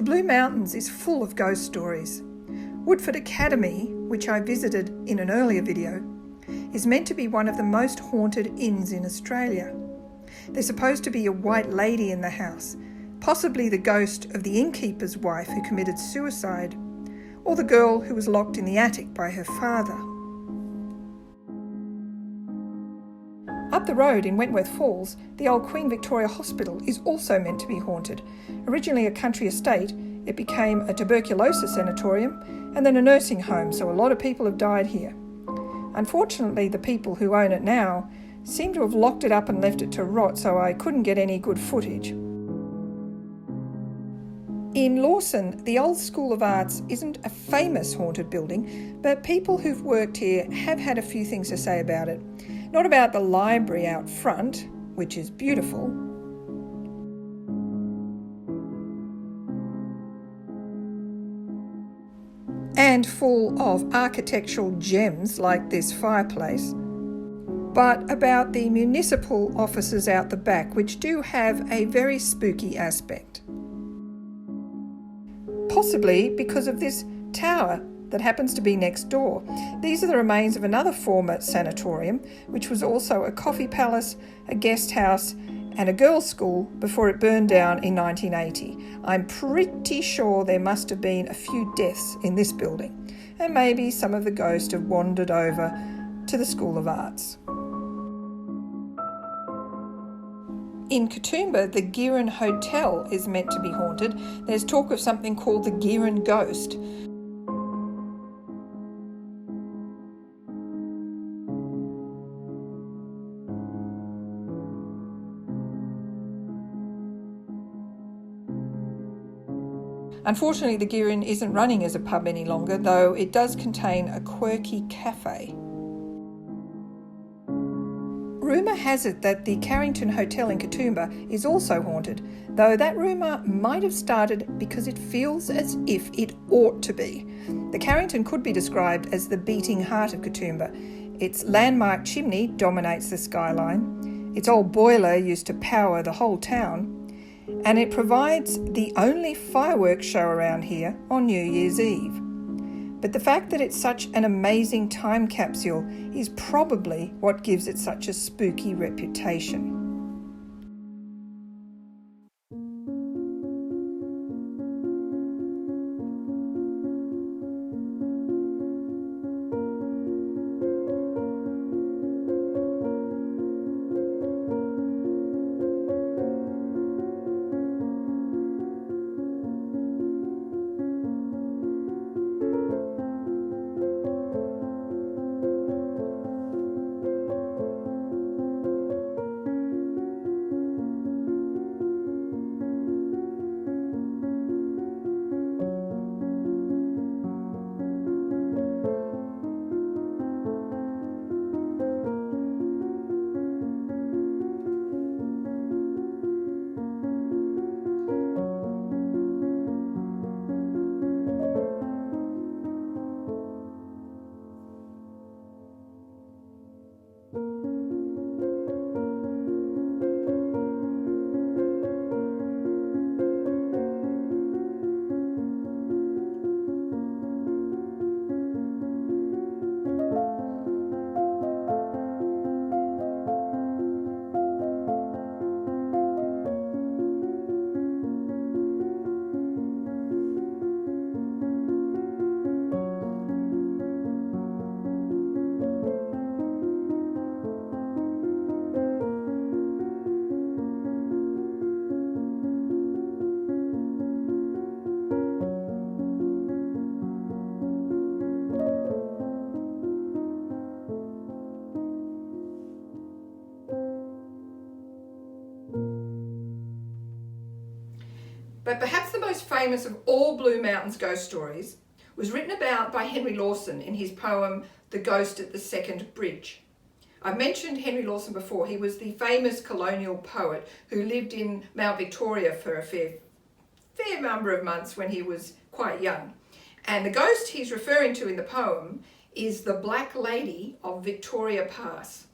The Blue Mountains is full of ghost stories. Woodford Academy, which I visited in an earlier video, is meant to be one of the most haunted inns in Australia. There's supposed to be a white lady in the house, possibly the ghost of the innkeeper's wife who committed suicide, or the girl who was locked in the attic by her father. Up the road in Wentworth Falls, the old Queen Victoria Hospital is also meant to be haunted. Originally a country estate, it became a tuberculosis sanatorium and then a nursing home, so a lot of people have died here. Unfortunately, the people who own it now seem to have locked it up and left it to rot, so I couldn't get any good footage. In Lawson, the old School of Arts isn't a famous haunted building, but people who've worked here have had a few things to say about it. Not about the library out front, which is beautiful, and full of architectural gems like this fireplace, but about the municipal offices out the back, which do have a very spooky aspect. Possibly because of this tower that happens to be next door. These are the remains of another former sanatorium, which was also a coffee palace, a guest house, and a girls' school before it burned down in 1980. I'm pretty sure there must have been a few deaths in this building, and maybe some of the ghosts have wandered over to the School of Arts. In Katoomba, the Gearin Hotel is meant to be haunted. There's talk of something called the Gearin Ghost. Unfortunately, the Gearin isn't running as a pub any longer, though it does contain a quirky cafe. Rumour has it that the Carrington Hotel in Katoomba is also haunted, though that rumour might have started because it feels as if it ought to be. The Carrington could be described as the beating heart of Katoomba. Its landmark chimney dominates the skyline. Its old boiler used to power the whole town. And it provides the only fireworks show around here on New Year's Eve. But the fact that it's such an amazing time capsule is probably what gives it such a spooky reputation. But perhaps the most famous of all Blue Mountains ghost stories was written about by Henry Lawson in his poem The Ghost at the Second Bridge. I've mentioned Henry Lawson before. He was the famous colonial poet who lived in Mount Victoria for a fair number of months when he was quite young. And the ghost he's referring to in the poem is the Black Lady of Victoria Pass.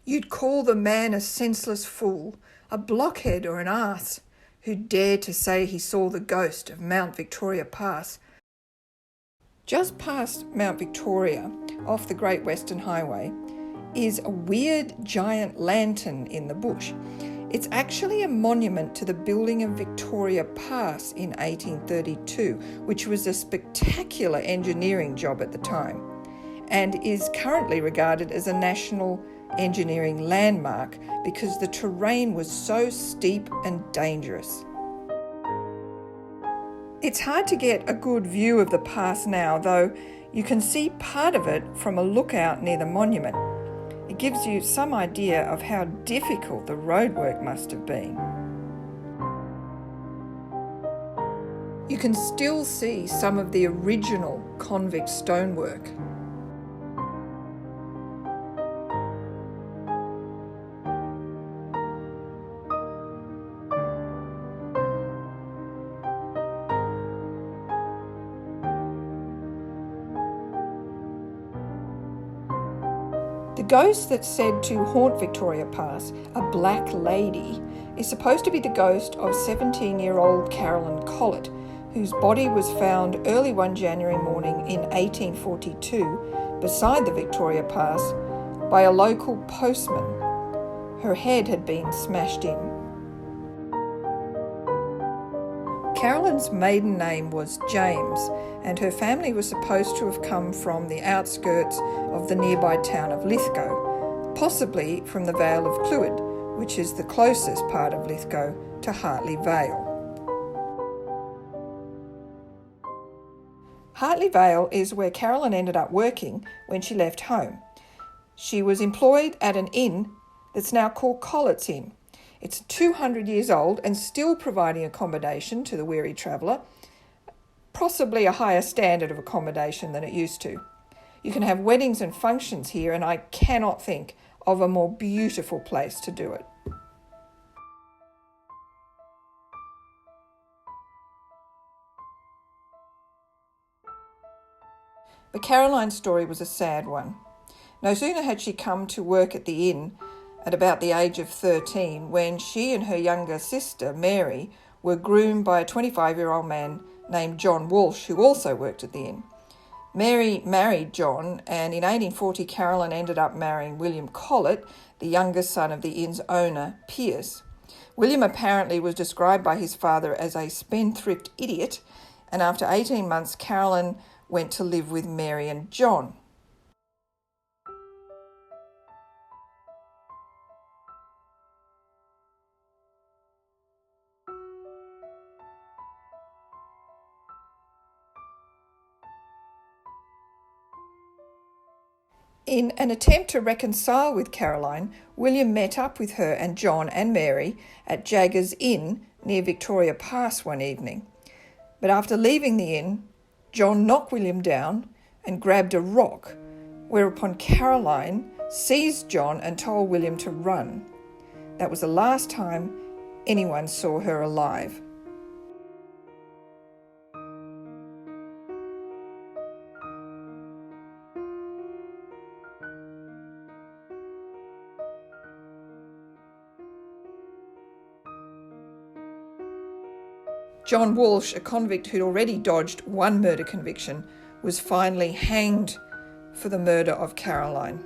You'd call the man a senseless fool, a blockhead or an arse, who dared to say he saw the ghost of Mount Victoria Pass. Just past Mount Victoria, off the Great Western Highway, is a weird giant lantern in the bush. It's actually a monument to the building of Victoria Pass in 1832, which was a spectacular engineering job at the time, and is currently regarded as a national engineering landmark because the terrain was so steep and dangerous. It's hard to get a good view of the pass now, though you can see part of it from a lookout near the monument. It gives you some idea of how difficult the roadwork must have been. You can still see some of the original convict stonework. The ghost that's said to haunt Victoria Pass, a black lady, is supposed to be the ghost of 17-year-old Carolyn Collett, whose body was found early one January morning in 1842 beside the Victoria Pass by a local postman. Her head had been smashed in. Carolyn's maiden name was James, and her family was supposed to have come from the outskirts of the nearby town of Lithgow, possibly from the Vale of Clwyd, which is the closest part of Lithgow to Hartley Vale. Hartley Vale is where Carolyn ended up working when she left home. She was employed at an inn that's now called Collett's Inn. It's 200 years old and still providing accommodation to the weary traveller, possibly a higher standard of accommodation than it used to. You can have weddings and functions here, and I cannot think of a more beautiful place to do it. But Caroline's story was a sad one. No sooner had she come to work at the inn at about the age of 13 when she and her younger sister, Mary, were groomed by a 25-year-old man named John Walsh, who also worked at the inn. Mary married John, and in 1840 Caroline ended up marrying William Collett, the younger son of the inn's owner, Pierce. William apparently was described by his father as a spendthrift idiot, and after 18 months Caroline went to live with Mary and John. In an attempt to reconcile with Caroline, William met up with her and John and Mary at Jagger's Inn near Victoria Pass one evening. But after leaving the inn, John knocked William down and grabbed a rock, whereupon Caroline seized John and told William to run. That was the last time anyone saw her alive. John Walsh, a convict who'd already dodged one murder conviction, was finally hanged for the murder of Caroline.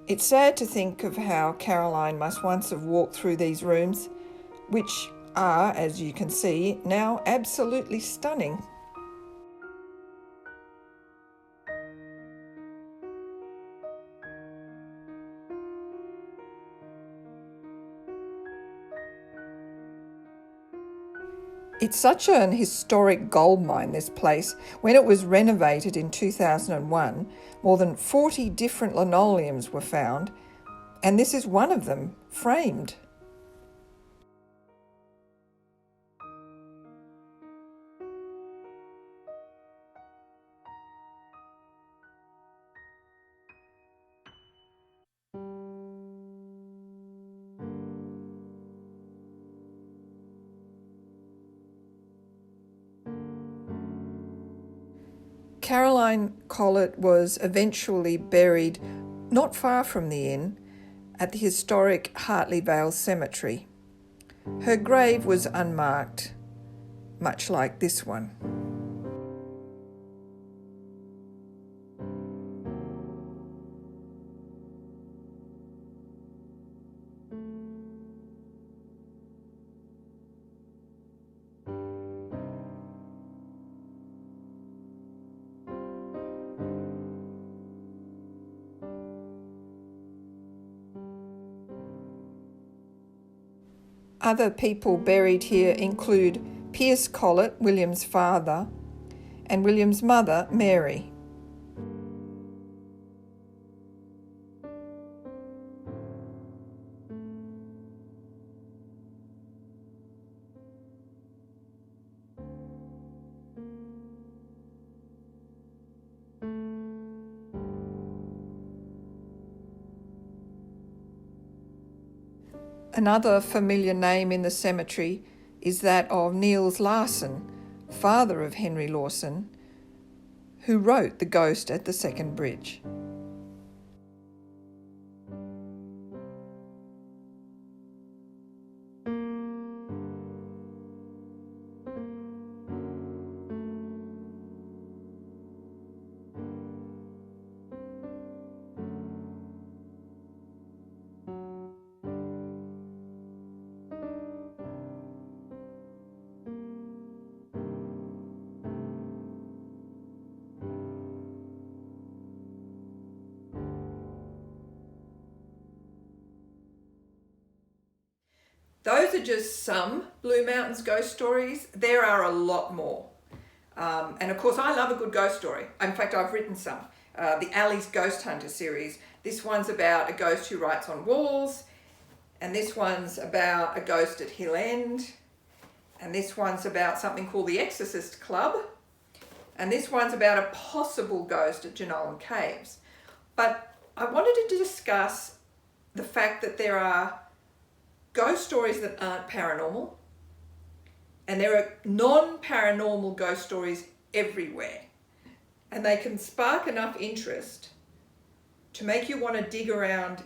It's sad to think of how Caroline must once have walked through these rooms, which are, as you can see, now absolutely stunning. It's such an historic gold mine, this place. When it was renovated in 2001, more than 40 different linoleums were found, and this is one of them, framed. Caroline Collett was eventually buried not far from the inn at the historic Hartley Vale Cemetery. Her grave was unmarked, much like this one. Other people buried here include Pierce Collett, William's father, and William's mother, Mary. Another familiar name in the cemetery is that of Niels Larsen, father of Henry Lawson, who wrote The Ghost at the Second Bridge. Those are just some Blue Mountains ghost stories. There are a lot more. And of course, I love a good ghost story. In fact, I've written some. The Alley's Ghost Hunter series. This one's about a ghost who writes on walls. And this one's about a ghost at Hill End. And this one's about something called the Exorcist Club. And this one's about a possible ghost at Jenolan Caves. But I wanted to discuss the fact that there are ghost stories that aren't paranormal, and there are non-paranormal ghost stories everywhere, and they can spark enough interest to make you want to dig around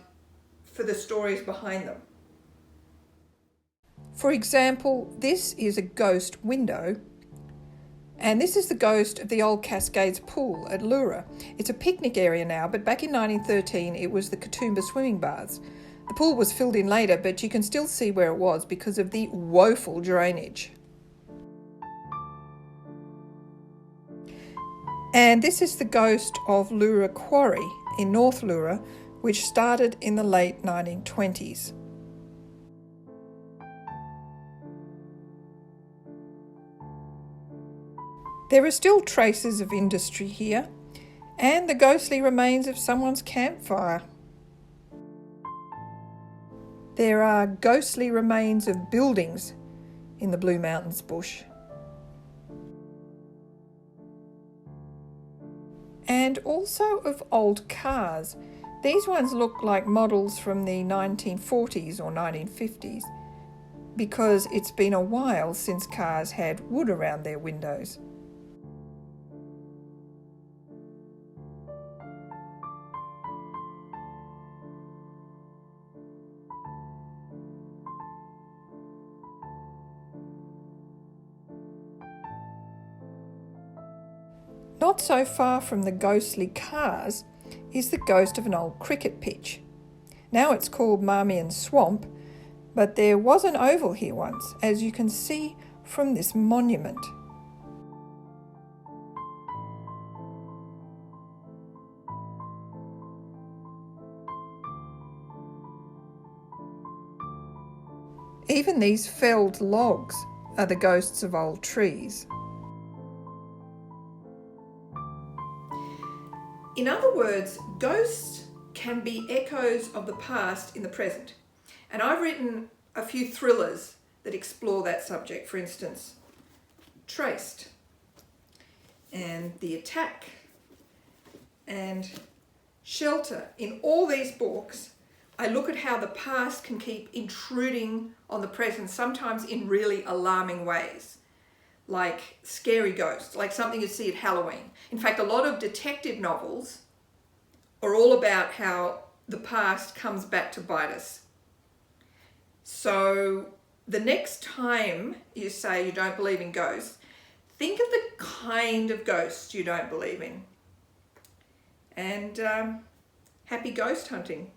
for the stories behind them. For example, this is a ghost window, and this is the ghost of the old Cascades pool at Lura. It's a picnic area now, but back in 1913 it was the Katoomba swimming baths. The pool was filled in later, but you can still see where it was because of the woeful drainage. And this is the ghost of Lura Quarry in North Lura, which started in the late 1920s. There are still traces of industry here, and the ghostly remains of someone's campfire. There are ghostly remains of buildings in the Blue Mountains bush. And also of old cars. These ones look like models from the 1940s or 1950s because it's been a while since cars had wood around their windows. Not so far from the ghostly cars is the ghost of an old cricket pitch. Now it's called Marmion Swamp, but there was an oval here once, as you can see from this monument. Even these felled logs are the ghosts of old trees. In other words, ghosts can be echoes of the past in the present. And I've written a few thrillers that explore that subject. For instance, Traced, and The Attack, and Shelter. In all these books, I look at how the past can keep intruding on the present, sometimes in really alarming ways. like scary ghosts, like something you see at Halloween. In fact, a lot of detective novels are all about how the past comes back to bite us. So the next time you say you don't believe in ghosts, think of the kind of ghosts you don't believe in. And happy ghost hunting.